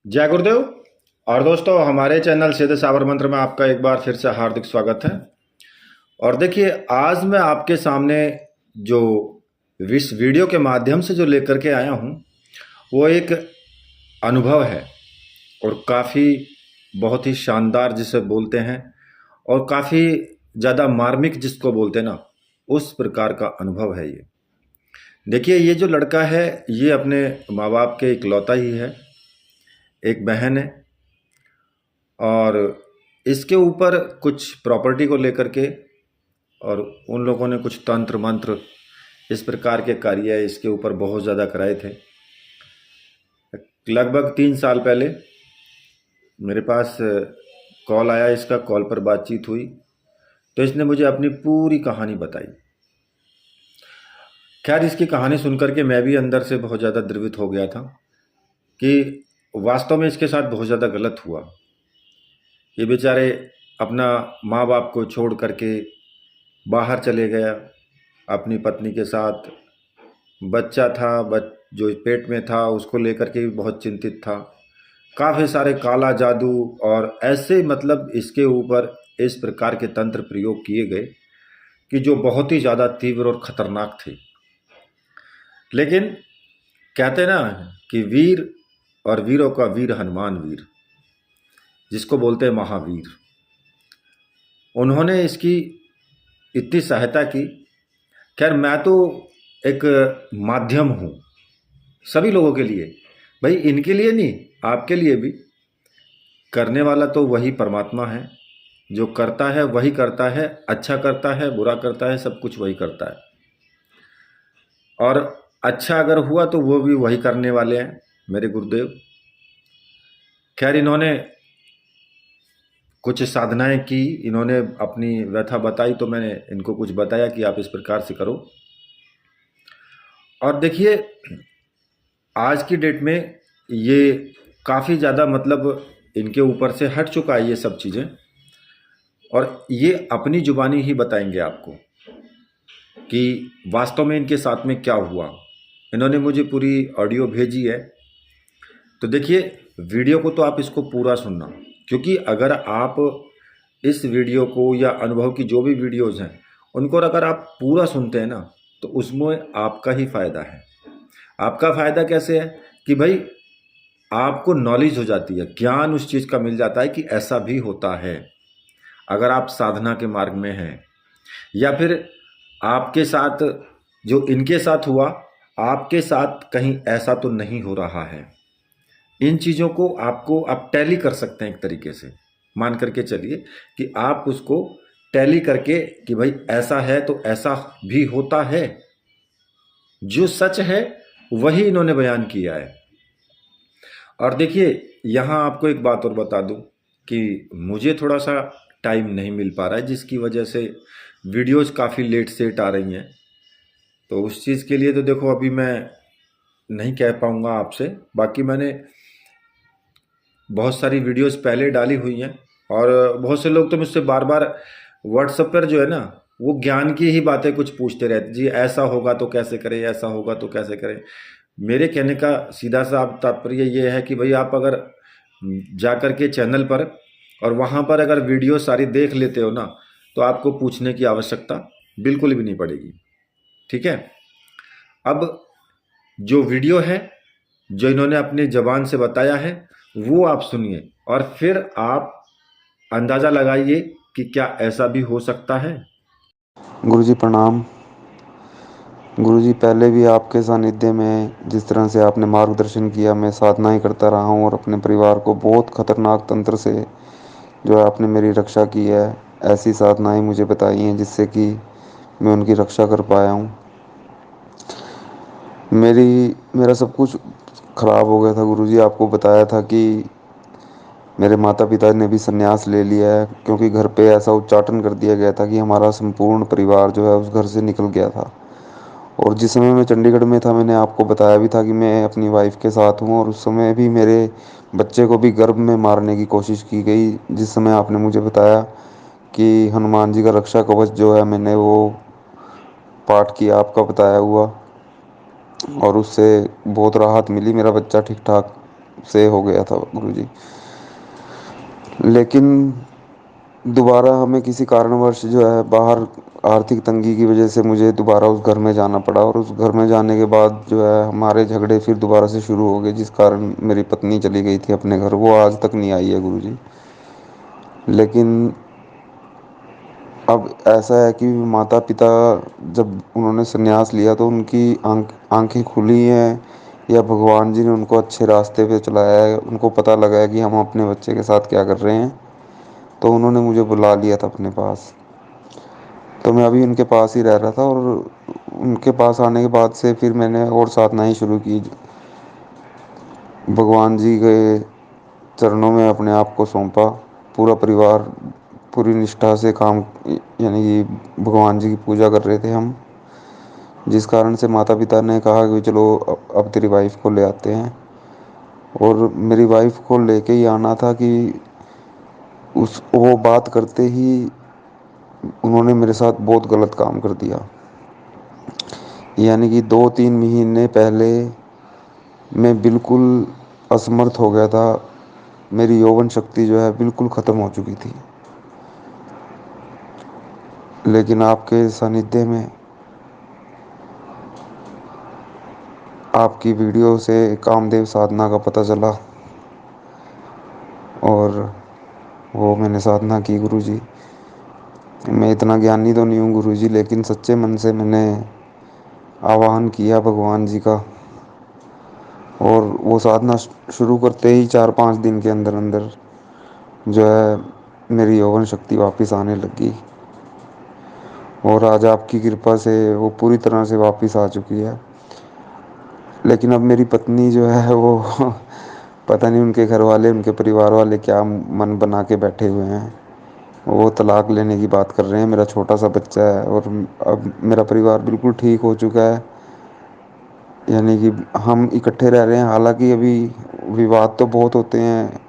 जय गुरुदेव। और दोस्तों, हमारे चैनल सीधे साबर मंत्र में आपका एक बार फिर से हार्दिक स्वागत है। और देखिए, आज मैं आपके सामने जो इस वीडियो के माध्यम से जो लेकर के आया हूँ वो एक अनुभव है, और काफ़ी बहुत ही शानदार जिसे बोलते हैं, और काफ़ी ज़्यादा मार्मिक जिसको बोलते हैं ना, उस प्रकार का अनुभव है ये। देखिए, ये जो लड़का है ये अपने माँ बाप के इकलौता ही है, एक बहन है, और इसके ऊपर कुछ प्रॉपर्टी को लेकर के और उन लोगों ने कुछ तंत्र मंत्र इस प्रकार के कार्य इसके ऊपर बहुत ज़्यादा कराए थे। लगभग 3 साल पहले मेरे पास कॉल आया, इसका कॉल पर बातचीत हुई तो इसने मुझे अपनी पूरी कहानी बताई। खैर, इसकी कहानी सुनकर के मैं भी अंदर से बहुत ज़्यादा द्रवित हो गया था कि वास्तव में इसके साथ बहुत ज़्यादा गलत हुआ। ये बेचारे अपना माँ बाप को छोड़ करके बाहर चले गया अपनी पत्नी के साथ। बच्चा था, जो पेट में था उसको लेकर के भी बहुत चिंतित था। काफ़ी सारे काला जादू और ऐसे मतलब इसके ऊपर इस प्रकार के तंत्र प्रयोग किए गए कि जो बहुत ही ज़्यादा तीव्र और ख़तरनाक थे। लेकिन कहते ना कि वीर और वीरों का वीर हनुमान वीर, जिसको बोलते हैं महावीर, उन्होंने इसकी इतनी सहायता की। खैर, मैं तो एक माध्यम हूँ सभी लोगों के लिए, भाई इनके लिए नहीं, आपके लिए भी। करने वाला तो वही परमात्मा है, जो करता है वही करता है, अच्छा करता है बुरा करता है, सब कुछ वही करता है। और अच्छा अगर हुआ तो वो भी वही करने वाले हैं, मेरे गुरुदेव। खैर, इन्होंने कुछ साधनाएं की, इन्होंने अपनी व्यथा बताई तो मैंने इनको कुछ बताया कि आप इस प्रकार से करो। और देखिए, आज की डेट में ये काफ़ी ज़्यादा मतलब इनके ऊपर से हट चुका है ये सब चीज़ें, और ये अपनी जुबानी ही बताएंगे आपको कि वास्तव में इनके साथ में क्या हुआ। इन्होंने मुझे पूरी ऑडियो भेजी है, तो देखिए वीडियो को तो आप इसको पूरा सुनना, क्योंकि अगर आप इस वीडियो को या अनुभव की जो भी वीडियोज़ हैं उनको अगर आप पूरा सुनते हैं ना, तो उसमें आपका ही फ़ायदा है। आपका फ़ायदा कैसे है कि भाई आपको नॉलेज हो जाती है, ज्ञान उस चीज़ का मिल जाता है कि ऐसा भी होता है। अगर आप साधना के मार्ग में हैं, या फिर आपके साथ जो इनके साथ हुआ, आपके साथ कहीं ऐसा तो नहीं हो रहा है। इन चीज़ों को आपको आप टैली कर सकते हैं एक तरीके से, मान करके चलिए कि आप उसको टैली करके कि भाई ऐसा है तो ऐसा भी होता है। जो सच है वही इन्होंने बयान किया है। और देखिए, यहाँ आपको एक बात और बता दूं कि मुझे थोड़ा सा टाइम नहीं मिल पा रहा है, जिसकी वजह से वीडियोज़ काफ़ी लेट सेट आ रही हैं। तो उस चीज़ के लिए तो देखो अभी मैं नहीं कह पाऊँगा आपसे। बाकी मैंने बहुत सारी वीडियोज़ पहले डाली हुई हैं, और बहुत से लोग तो मुझसे बार बार व्हाट्सएप पर जो है ना, वो ज्ञान की ही बातें कुछ पूछते रहते, जी ऐसा होगा तो कैसे करें, ऐसा होगा तो कैसे करें। मेरे कहने का सीधा सा तात्पर्य ये है कि भाई आप अगर जा कर के चैनल पर और वहाँ पर अगर वीडियो सारी देख लेते हो ना, तो आपको पूछने की आवश्यकता बिल्कुल भी नहीं पड़ेगी। ठीक है। अब जो वीडियो है, जो इन्होंने अपनी ज़बान से बताया है, वो आप सुनिए और फिर आप अंदाज़ा लगाइए कि क्या ऐसा भी हो सकता है। गुरुजी प्रणाम। गुरुजी, पहले भी आपके सानिध्य में जिस तरह से आपने मार्गदर्शन किया, मैं साधनाएं करता रहा हूँ और अपने परिवार को बहुत खतरनाक तंत्र से जो है आपने मेरी रक्षा की है। ऐसी साधनाएं मुझे बताई हैं जिससे कि मैं उनकी रक्षा कर पाया हूँ। मेरा सब कुछ खराब हो गया था गुरुजी। आपको बताया था कि मेरे माता पिता ने भी संन्यास ले लिया है, क्योंकि घर पे ऐसा उच्चाटन कर दिया गया था कि हमारा संपूर्ण परिवार जो है उस घर से निकल गया था। और जिस समय मैं चंडीगढ़ में था, मैंने आपको बताया भी था कि मैं अपनी वाइफ के साथ हूँ, और उस समय भी मेरे बच्चे को भी गर्भ में मारने की कोशिश की गई। जिस समय आपने मुझे बताया कि हनुमान जी का रक्षा कवच जो है, मैंने वो पाठ किया आपका बताया हुआ, और उससे बहुत राहत मिली। मेरा बच्चा ठीक ठाक से हो गया था गुरुजी। लेकिन दोबारा हमें किसी कारणवश जो है बाहर आर्थिक तंगी की वजह से मुझे दोबारा उस घर में जाना पड़ा, और उस घर में जाने के बाद जो है हमारे झगड़े फिर दोबारा से शुरू हो गए, जिस कारण मेरी पत्नी चली गई थी अपने घर। वो आज तक नहीं आई है गुरुजी। लेकिन अब ऐसा है कि माता पिता जब उन्होंने संन्यास लिया तो उनकी आंखें खुली हैं, या भगवान जी ने उनको अच्छे रास्ते पे चलाया है, उनको पता लगा है कि हम अपने बच्चे के साथ क्या कर रहे हैं, तो उन्होंने मुझे बुला लिया था अपने पास। तो मैं अभी उनके पास ही रह रहा था, और उनके पास आने के बाद से फिर मैंने और साधना ही शुरू की। भगवान जी के चरणों में अपने आप को सौंपा। पूरा परिवार पूरी निष्ठा से काम, यानी कि भगवान जी की पूजा कर रहे थे हम, जिस कारण से माता पिता ने कहा कि चलो अब तेरी वाइफ को ले आते हैं। और मेरी वाइफ को लेके ही आना था कि उस वो बात करते ही उन्होंने मेरे साथ बहुत गलत काम कर दिया। यानी कि 2-3 महीने पहले मैं बिल्कुल असमर्थ हो गया था, मेरी यौवन शक्ति जो है बिल्कुल ख़त्म हो चुकी थी। लेकिन आपके सानिध्य में, आपकी वीडियो से कामदेव साधना का पता चला, और वो मैंने साधना की गुरुजी। मैं इतना ज्ञानी तो नहीं हूँ गुरुजी, लेकिन सच्चे मन से मैंने आवाहन किया भगवान जी का, और वो साधना शुरू करते ही 4-5 दिन के अंदर अंदर जो है मेरी यौवन शक्ति वापस आने लगी। और आज आपकी कृपा से वो पूरी तरह से वापस आ चुकी है। लेकिन अब मेरी पत्नी जो है वो पता नहीं उनके घर वाले, उनके परिवार वाले क्या मन बना के बैठे हुए हैं। वो तलाक लेने की बात कर रहे हैं। मेरा छोटा सा बच्चा है, और अब मेरा परिवार बिल्कुल ठीक हो चुका है, यानी कि हम इकट्ठे रह रहे हैं। हालांकि अभी विवाद तो बहुत होते हैं,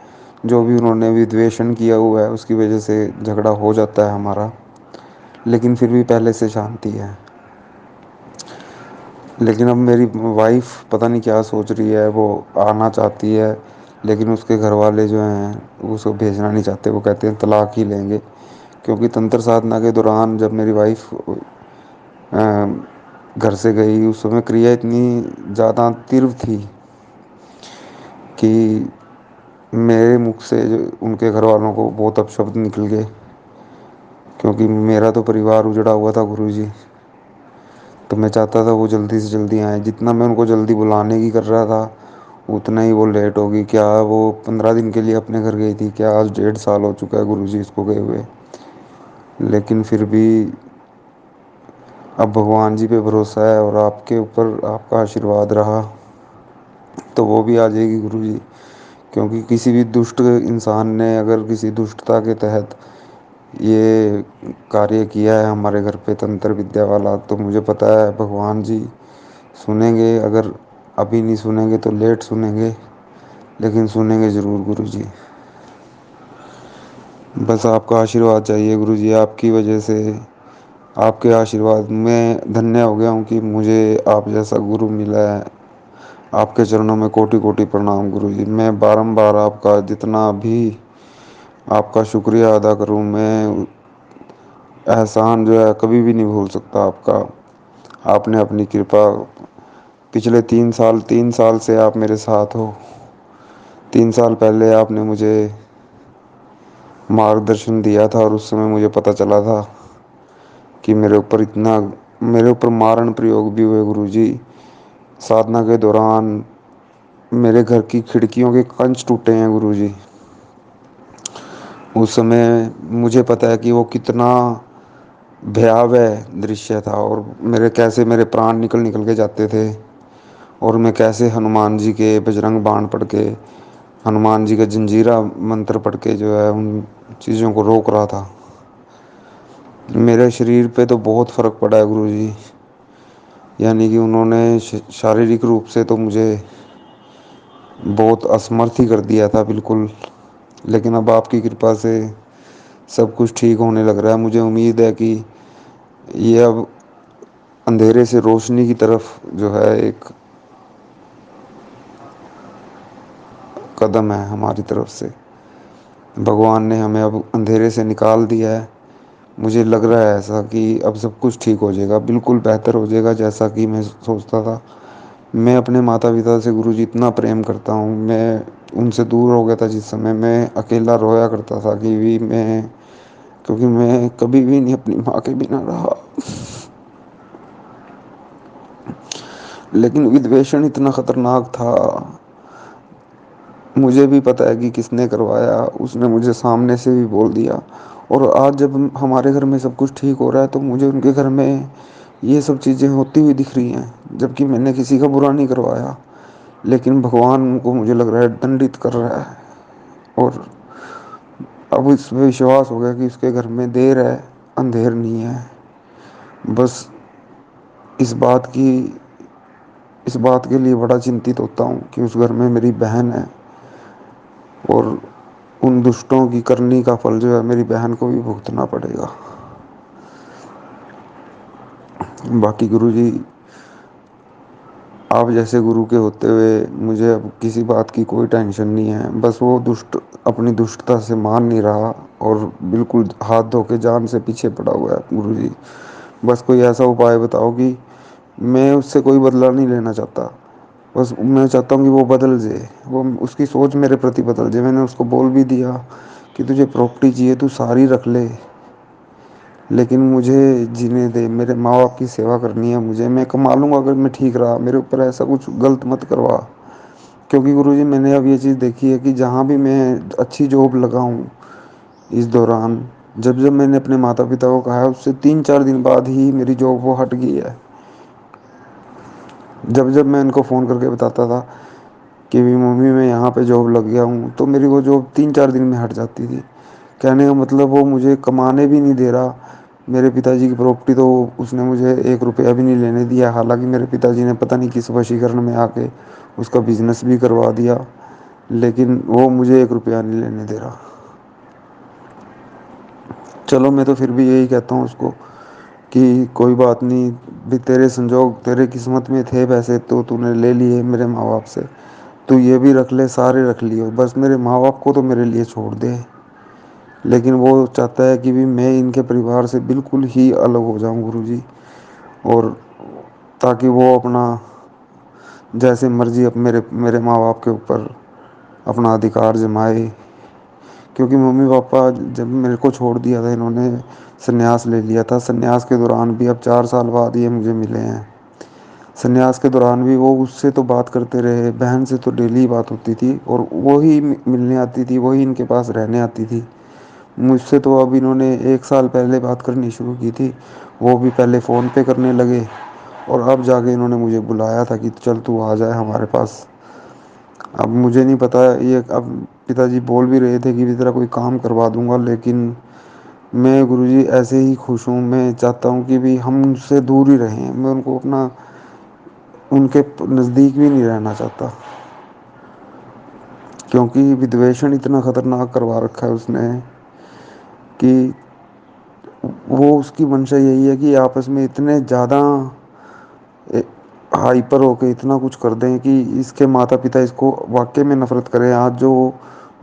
जो भी उन्होंने विद्वेषण किया हुआ है उसकी वजह से झगड़ा हो जाता है हमारा, लेकिन फिर भी पहले से शांति है। लेकिन अब मेरी वाइफ पता नहीं क्या सोच रही है, वो आना चाहती है, लेकिन उसके घर वाले जो हैं उसको भेजना नहीं चाहते। वो कहते हैं तलाक ही लेंगे, क्योंकि तंत्र साधना के दौरान जब मेरी वाइफ घर से गई, उस समय क्रिया इतनी ज़्यादा तीव्र थी कि मेरे मुख से जो उनके घर वालों को बहुत अपशब्द निकल गए, क्योंकि मेरा तो परिवार उजड़ा हुआ था गुरुजी। तो मैं चाहता था वो जल्दी से जल्दी आए। जितना मैं उनको जल्दी बुलाने की कर रहा था, उतना ही वो लेट होगी। क्या वो 15 दिन के लिए अपने घर गई थी क्या? आज 1.5 साल हो चुका है गुरुजी इसको गए हुए। लेकिन फिर भी अब भगवान जी पे भरोसा है, और आपके ऊपर आपका आशीर्वाद रहा, तो वो भी आ जाएगी गुरुजी। क्योंकि किसी भी दुष्ट इंसान ने अगर किसी दुष्टता के तहत ये कार्य किया है हमारे घर पे तंत्र विद्या वाला, तो मुझे पता है भगवान जी सुनेंगे। अगर अभी नहीं सुनेंगे तो लेट सुनेंगे, लेकिन सुनेंगे ज़रूर गुरुजी। बस आपका आशीर्वाद चाहिए गुरुजी। आपकी वजह से, आपके आशीर्वाद में धन्य हो गया हूँ कि मुझे आप जैसा गुरु मिला है। आपके चरणों में कोटि कोटि प्रणाम गुरुजी। मैं बारंबार आपका जितना भी आपका शुक्रिया अदा करूँ, मैं एहसान जो है कभी भी नहीं भूल सकता आपका। आपने अपनी कृपा पिछले 3 साल से आप मेरे साथ हो। 3 साल पहले आपने मुझे मार्गदर्शन दिया था, और उस समय मुझे पता चला था कि मेरे ऊपर मारण प्रयोग भी हुए गुरुजी। साधना के दौरान मेरे घर की खिड़कियों के कंच टूटे हैं गुरुजी। उस समय मुझे पता है कि वो कितना भयावह दृश्य था, और मेरे प्राण निकल निकल के जाते थे, और मैं कैसे हनुमान जी के बजरंग बाण पढ़ के, हनुमान जी का जंजीरा मंत्र पढ़ के जो है उन चीज़ों को रोक रहा था। मेरे शरीर पे तो बहुत फ़र्क पड़ा है गुरुजी। यानी कि उन्होंने शारीरिक रूप से तो मुझे बहुत असमर्थ ही कर दिया था बिल्कुल। लेकिन अब आपकी कृपा से सब कुछ ठीक होने लग रहा है। मुझे उम्मीद है कि ये अब अंधेरे से रोशनी की तरफ जो है एक कदम है हमारी तरफ से। भगवान ने हमें अब अंधेरे से निकाल दिया है। मुझे लग रहा है ऐसा कि अब सब कुछ ठीक हो जाएगा, बिल्कुल बेहतर हो जाएगा जैसा कि मैं सोचता था। मैं अपने माता पिता से गुरुजी इतना प्रेम करता हूँ। मैं उनसे दूर हो गया था जिस समय, मैं अकेला रोया करता था कि भी मैं, क्योंकि मैं कभी भी नहीं अपनी माँ के बिना रहा। लेकिन विद्वेषण इतना खतरनाक था। मुझे भी पता है कि किसने करवाया, उसने मुझे सामने से भी बोल दिया। और आज जब हमारे घर में सब कुछ ठीक हो रहा है तो मुझे उनके घर में ये सब चीज़ें होती हुई दिख रही हैं, जबकि मैंने किसी का बुरा नहीं करवाया। लेकिन भगवान उनको मुझे लग रहा है दंडित कर रहा है। और अब इस पे विश्वास हो गया कि उसके घर में देर है, अंधेर नहीं है। बस इस बात की इस बात के लिए बड़ा चिंतित होता हूँ कि उस घर में मेरी बहन है, और उन दुष्टों की करनी का फल जो है मेरी बहन को भी भुगतना पड़ेगा। बाकी गुरुजी, आप जैसे गुरु के होते हुए मुझे अब किसी बात की कोई टेंशन नहीं है। बस वो दुष्ट अपनी दुष्टता से मान नहीं रहा और बिल्कुल हाथ धो के जान से पीछे पड़ा हुआ है। गुरुजी, बस कोई ऐसा उपाय बताओ कि मैं उससे कोई बदला नहीं लेना चाहता। बस मैं चाहता हूँ कि वो बदल जाए, वो उसकी सोच मेरे प्रति बदल जाए। मैंने उसको बोल भी दिया कि तुझे प्रॉपर्टी चाहिए तू सारी रख ले, लेकिन मुझे जीने दे, मेरे माँ बाप की सेवा करनी है मुझे। मैं कमा लूँगा अगर मैं ठीक रहा, मेरे ऊपर ऐसा कुछ गलत मत करवा। क्योंकि गुरुजी मैंने अब ये चीज़ देखी है कि जहाँ भी मैं अच्छी जॉब लगा हूँ इस दौरान, जब जब मैंने अपने माता पिता को कहा है, उससे 3-4 दिन बाद ही मेरी जॉब वो हट गई है। जब जब मैं इनको फ़ोन करके बताता था कि भी मम्मी मैं यहाँ पे जॉब लग गया हूँ, तो मेरी वो जॉब 3-4 दिन में हट जाती थी। कहने का मतलब वो मुझे कमाने भी नहीं दे रहा। मेरे पिताजी की प्रॉपर्टी तो उसने मुझे 1 रुपया भी नहीं लेने दिया। हालांकि मेरे पिताजी ने पता नहीं किस वशीकरण में आके उसका बिजनेस भी करवा दिया, लेकिन वो मुझे 1 रुपया नहीं लेने दे रहा। चलो मैं तो फिर भी यही कहता हूँ उसको कि कोई बात नहीं, भी तेरे संजोग तेरे किस्मत में थे पैसे तो तूने ले लिए मेरे माँ बाप से, तू ये भी रख ले, सारे रख लियो, बस मेरे माँ बाप को तो मेरे लिए छोड़ दे। लेकिन वो चाहता है कि भी मैं इनके परिवार से बिल्कुल ही अलग हो जाऊं गुरुजी, और ताकि वो अपना जैसे मर्जी अब मेरे मेरे माँ बाप के ऊपर अपना अधिकार जमाए। क्योंकि मम्मी पापा जब मेरे को छोड़ दिया था इन्होंने, संन्यास ले लिया था। संन्यास के दौरान भी अब 4 साल बाद ये मुझे मिले हैं। संन्यास के दौरान भी वो उससे तो बात करते रहे, बहन से तो डेली बात होती थी, और वो ही मिलने आती थी, वही इनके पास रहने आती थी। मुझसे तो अब इन्होंने 1 साल पहले बात करनी शुरू की थी, वो भी पहले फ़ोन पे करने लगे, और अब जाके इन्होंने मुझे बुलाया था कि चल तू आ जाए हमारे पास। अब मुझे नहीं पता ये, अब पिताजी बोल भी रहे थे कि तेरा कोई काम करवा दूंगा, लेकिन मैं गुरुजी ऐसे ही खुश हूँ। मैं चाहता हूँ कि भी हम उनसे दूर ही रहें। मैं उनको अपना उनके नज़दीक भी नहीं रहना चाहता, क्योंकि विद्वेषण इतना खतरनाक करवा रखा है उसने कि वो उसकी मंशा यही है कि आपस में इतने ज़्यादा हाइपर होके इतना कुछ कर दें कि इसके माता पिता इसको वाकई में नफरत करें। आज जो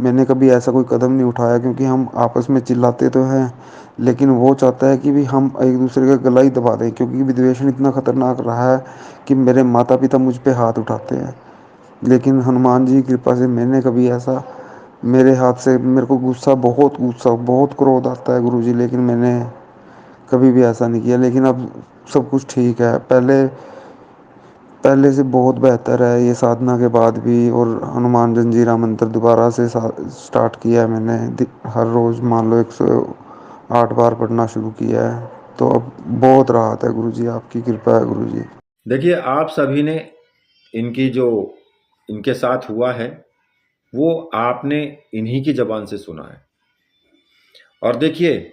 मैंने कभी ऐसा कोई कदम नहीं उठाया, क्योंकि हम आपस में चिल्लाते तो हैं, लेकिन वो चाहता है कि भी हम एक दूसरे का गला ही दबा दें। क्योंकि विद्वेषण इतना खतरनाक रहा है कि मेरे माता पिता मुझ पे हाथ उठाते हैं, लेकिन हनुमान जी की कृपा से मैंने कभी ऐसा, मेरे हाथ से मेरे को गुस्सा बहुत क्रोध आता है गुरुजी, लेकिन मैंने कभी भी ऐसा नहीं किया। लेकिन अब सब कुछ ठीक है, पहले पहले से बहुत बेहतर है ये साधना के बाद भी। और हनुमान जंजीरा मंत्र दोबारा से स्टार्ट किया है मैंने। हर रोज़ मान लो 108 बार पढ़ना शुरू किया है। तो अब बहुत राहत है गुरुजी, आपकी कृपा है गुरुजी। देखिए, आप सभी ने इनकी जो इनके साथ हुआ है वो आपने इन्हीं की जबान से सुना है। और देखिए,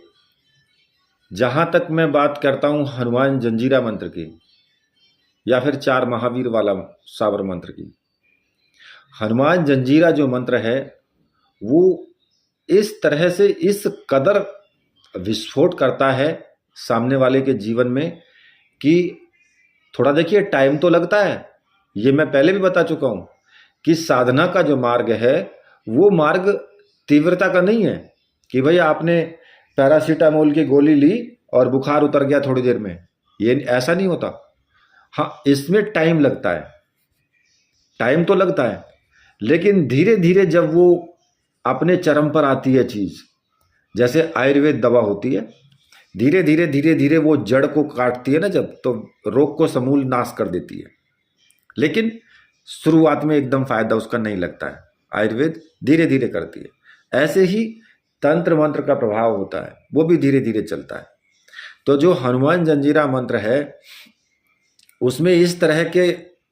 जहां तक मैं बात करता हूं हनुमान जंजीरा मंत्र की या फिर 4 महावीर वाला साबर मंत्र की, हनुमान जंजीरा जो मंत्र है वो इस तरह से इस कदर विस्फोट करता है सामने वाले के जीवन में कि थोड़ा देखिए टाइम तो लगता है, ये मैं पहले भी बता चुका हूं, कि साधना का जो मार्ग है वो मार्ग तीव्रता का नहीं है कि भाई आपने पैरासीटामोल की गोली ली और बुखार उतर गया थोड़ी देर में, ये ऐसा नहीं होता। हाँ, इसमें टाइम लगता है, टाइम तो लगता है, लेकिन धीरे धीरे जब वो अपने चरम पर आती है चीज़, जैसे आयुर्वेद दवा होती है, धीरे धीरे धीरे धीरे वो जड़ को काटती है ना जब, तो रोग को समूल नाश कर देती है। लेकिन शुरुआत में एकदम फायदा उसका नहीं लगता है, आयुर्वेद धीरे धीरे करती है। ऐसे ही तंत्र मंत्र का प्रभाव होता है, वो भी धीरे धीरे चलता है। तो जो हनुमान जंजीरा मंत्र है उसमें इस तरह के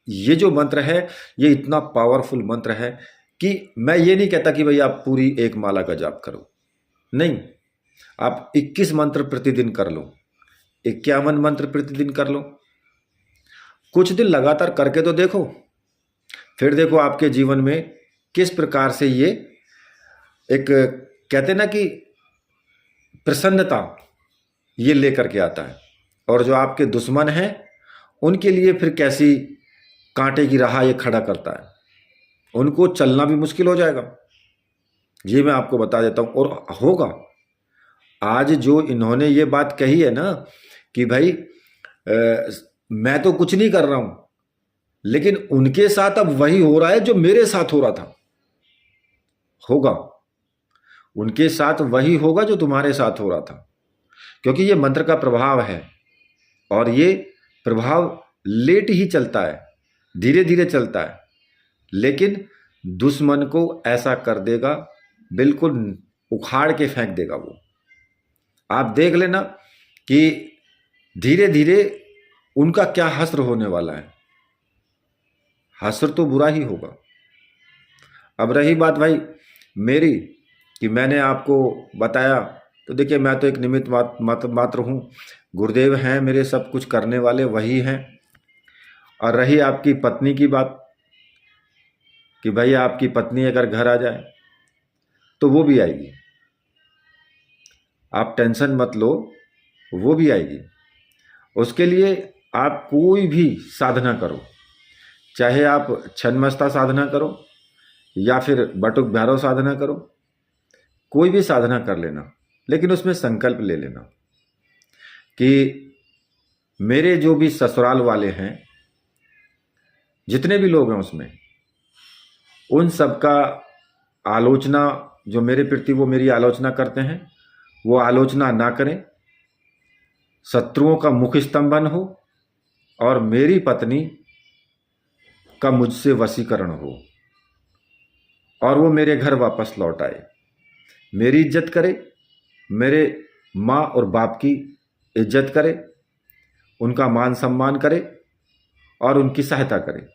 ये जो मंत्र है ये इतना पावरफुल मंत्र है कि मैं ये नहीं कहता कि भाई आप पूरी एक माला का जाप करो, नहीं, आप 21 मंत्र प्रतिदिन कर लो, 51 मंत्र प्रतिदिन कर लो, कुछ दिन लगातार करके तो देखो, फिर देखो आपके जीवन में किस प्रकार से ये एक कहते ना कि प्रसन्नता ये लेकर के आता है। और जो आपके दुश्मन हैं उनके लिए फिर कैसी कांटे की राह ये खड़ा करता है, उनको चलना भी मुश्किल हो जाएगा, ये मैं आपको बता देता हूँ। और होगा, आज जो इन्होंने ये बात कही है ना कि भाई मैं तो कुछ नहीं कर रहा हूं, लेकिन उनके साथ अब वही हो रहा है जो मेरे साथ हो रहा था, होगा, उनके साथ वही होगा जो तुम्हारे साथ हो रहा था, क्योंकि ये मंत्र का प्रभाव है और ये प्रभाव लेट ही चलता है, धीरे धीरे चलता है, लेकिन दुश्मन को ऐसा कर देगा, बिल्कुल उखाड़ के फेंक देगा वो। आप देख लेना कि धीरे धीरे उनका क्या हश्र होने वाला है, हश्र तो बुरा ही होगा। अब रही बात भाई मेरी कि मैंने आपको बताया, तो देखिए मैं तो एक निमित्त मात्र हूँ, गुरुदेव हैं मेरे सब कुछ करने वाले, वही हैं। और रही आपकी पत्नी की बात कि भाई आपकी पत्नी अगर घर आ जाए तो वो भी आएगी, आप टेंशन मत लो, वो भी आएगी। उसके लिए आप कोई भी साधना करो, चाहे आप छन्मस्ता साधना करो या फिर बटुक भैरव साधना करो, कोई भी साधना कर लेना, लेकिन उसमें संकल्प ले लेना कि मेरे जो भी ससुराल वाले हैं, जितने भी लोग हैं उसमें, उन सब का आलोचना जो मेरे प्रति वो मेरी आलोचना करते हैं वो आलोचना ना करें, शत्रुओं का मुख स्तंभन हो और मेरी पत्नी का मुझसे वशीकरण हो और वो मेरे घर वापस लौट आए, मेरी इज्जत करे, मेरे माँ और बाप की इज्जत करे, उनका मान सम्मान करे और उनकी सहायता करे।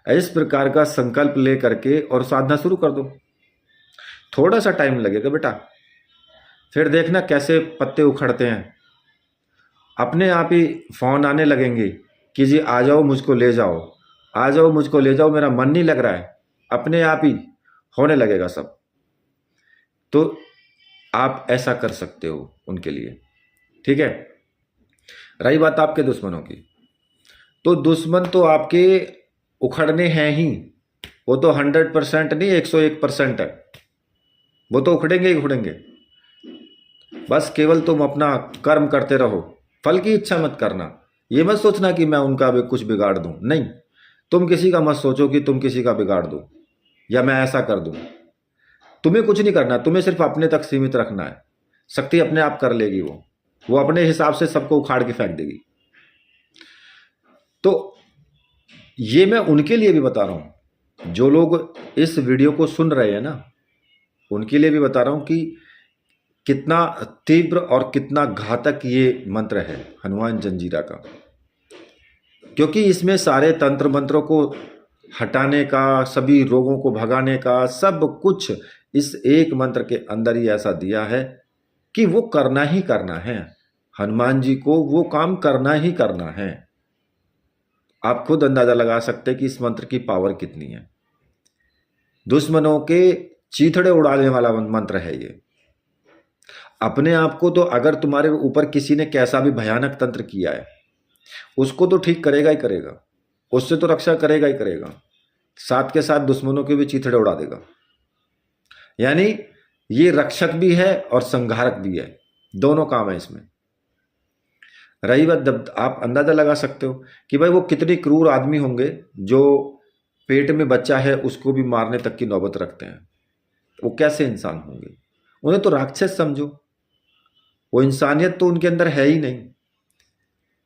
इस प्रकार का संकल्प ले करके और साधना शुरू कर दो। थोड़ा सा टाइम लगेगा बेटा, फिर देखना कैसे पत्ते उखड़ते हैं, अपने आप ही फोन आने लगेंगे कि जी आ जाओ मुझको ले जाओ, आ जाओ मुझको ले जाओ, मेरा मन नहीं लग रहा है, अपने आप ही होने लगेगा सब। तो आप ऐसा कर सकते हो उनके लिए, ठीक है। रही बात आपके दुश्मनों की, तो दुश्मन तो आपके उखड़ने हैं ही, वो तो 100% नहीं 101% है, वो तो उखड़ेंगे ही उखड़ेंगे। बस केवल तुम अपना कर्म करते रहो, फल की इच्छा मत करना, ये मत सोचना कि मैं उनका भी कुछ बिगाड़ दूं, नहीं, तुम किसी का मत सोचो कि तुम किसी का बिगाड़ दो या मैं ऐसा कर दूं। तुम्हें कुछ नहीं करना, तुम्हें सिर्फ अपने तक सीमित रखना है, शक्ति अपने आप कर लेगी, वो अपने हिसाब से सबको उखाड़ के फेंक देगी। तो ये मैं उनके लिए भी बता रहा हूं, जो लोग इस वीडियो को सुन रहे हैं ना, उनके लिए भी बता रहा हूं कि कितना तीव्र और कितना घातक ये मंत्र है हनुमान जंजीरा का, क्योंकि इसमें सारे तंत्र मंत्रों को हटाने का, सभी रोगों को भगाने का, सब कुछ इस एक मंत्र के अंदर ही ऐसा दिया है कि वो करना ही करना है, हनुमान जी को वो काम करना ही करना है। आप खुद अंदाजा लगा सकते हैं कि इस मंत्र की पावर कितनी है। दुश्मनों के चीथड़े उड़ाने वाला मंत्र है ये। अपने आप को तो अगर तुम्हारे ऊपर किसी ने कैसा भी भयानक तंत्र किया है, उसको तो ठीक करेगा ही करेगा, उससे तो रक्षा करेगा ही करेगा, साथ के साथ दुश्मनों के भी चीथड़े उड़ा देगा। यानी ये रक्षक भी है और संहारक भी है, दोनों काम है इसमें। रही बात, जब आप अंदाजा लगा सकते हो कि भाई वो कितने क्रूर आदमी होंगे जो पेट में बच्चा है उसको भी मारने तक की नौबत रखते हैं। वो कैसे इंसान होंगे? उन्हें तो राक्षस समझो, वो इंसानियत तो उनके अंदर है ही नहीं।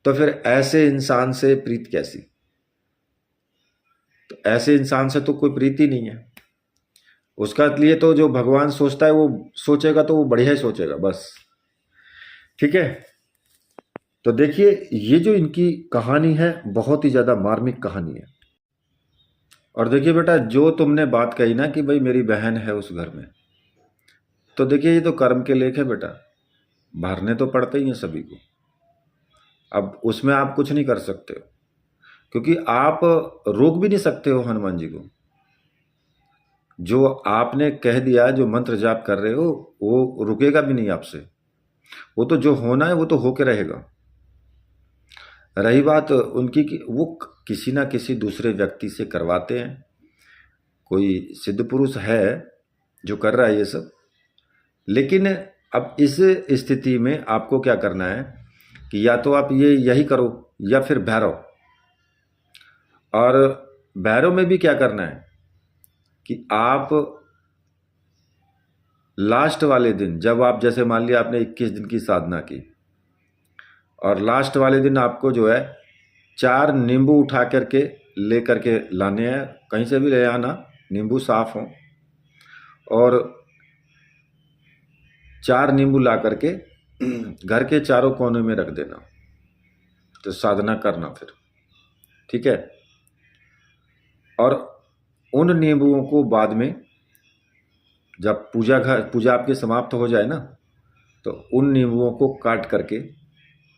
तो फिर ऐसे इंसान से प्रीत कैसी? तो ऐसे इंसान से तो कोई प्रीति नहीं है। उसका लिए तो जो भगवान सोचता है वो सोचेगा तो वो बढ़िया ही सोचेगा बस। ठीक है, तो देखिए ये जो इनकी कहानी है बहुत ही ज़्यादा मार्मिक कहानी है। और देखिए बेटा, जो तुमने बात कही ना कि भाई मेरी बहन है उस घर में, तो देखिए ये तो कर्म के लेख है बेटा, भरने तो पड़ते ही हैं सभी को। अब उसमें आप कुछ नहीं कर सकते हो, क्योंकि आप रोक भी नहीं सकते हो हनुमान जी को। जो आपने कह दिया, जो मंत्र जाप कर रहे हो, वो रुकेगा भी नहीं आपसे। वो तो जो होना है वो तो होके रहेगा। रही बात उनकी कि वो किसी ना किसी दूसरे व्यक्ति से करवाते हैं, कोई सिद्ध पुरुष है जो कर रहा है ये सब। लेकिन अब इस स्थिति में आपको क्या करना है कि या तो आप यही करो या फिर भैरव। और भैरव में भी क्या करना है कि आप लास्ट वाले दिन, जब आप जैसे मान लिया आपने 21 दिन की साधना की और लास्ट वाले दिन आपको जो है 4 नींबू उठा करके ले करके लाने हैं, कहीं से भी ले आना, नींबू साफ हो, और 4 नींबू ला करके घर के चारों कोने में रख देना। तो साधना करना फिर, ठीक है। और उन नींबुओं को बाद में जब पूजा आपकी समाप्त हो जाए ना, तो उन नींबुओं को काट करके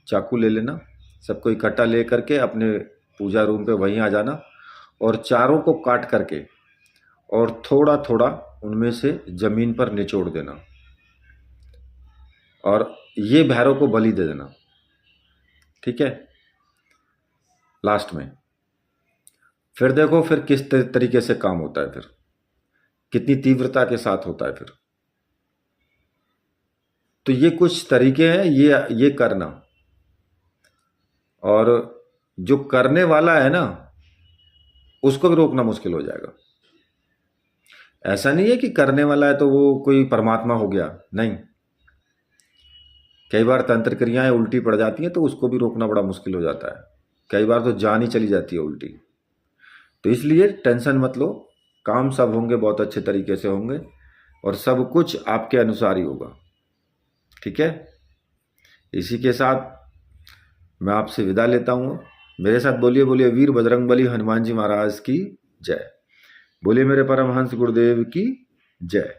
चाकू ले लेना, सबको इकट्ठा ले करके अपने पूजा रूम पे वहीं आ जाना, और चारों को काट करके और थोड़ा थोड़ा उनमें से जमीन पर निचोड़ देना, और ये भैरव को बलि दे देना, ठीक है। लास्ट में फिर देखो फिर किस तरीके से काम होता है, फिर कितनी तीव्रता के साथ होता है फिर। तो ये कुछ तरीके हैं ये करना। और जो करने वाला है ना, उसको भी रोकना मुश्किल हो जाएगा। ऐसा नहीं है कि करने वाला है तो वो कोई परमात्मा हो गया, नहीं। कई बार तंत्र क्रियाएं उल्टी पड़ जाती हैं तो उसको भी रोकना बड़ा मुश्किल हो जाता है। कई बार तो जान ही चली जाती है उल्टी। तो इसलिए टेंशन मत लो, काम सब होंगे, बहुत अच्छे तरीके से होंगे, और सब कुछ आपके अनुसार ही होगा, ठीक है। इसी के साथ मैं आपसे विदा लेता हूँ। मेरे साथ बोलिए बोलिए वीर बजरंगबली हनुमान जी महाराज की जय। बोलिए मेरे परमहंस गुरुदेव की जय।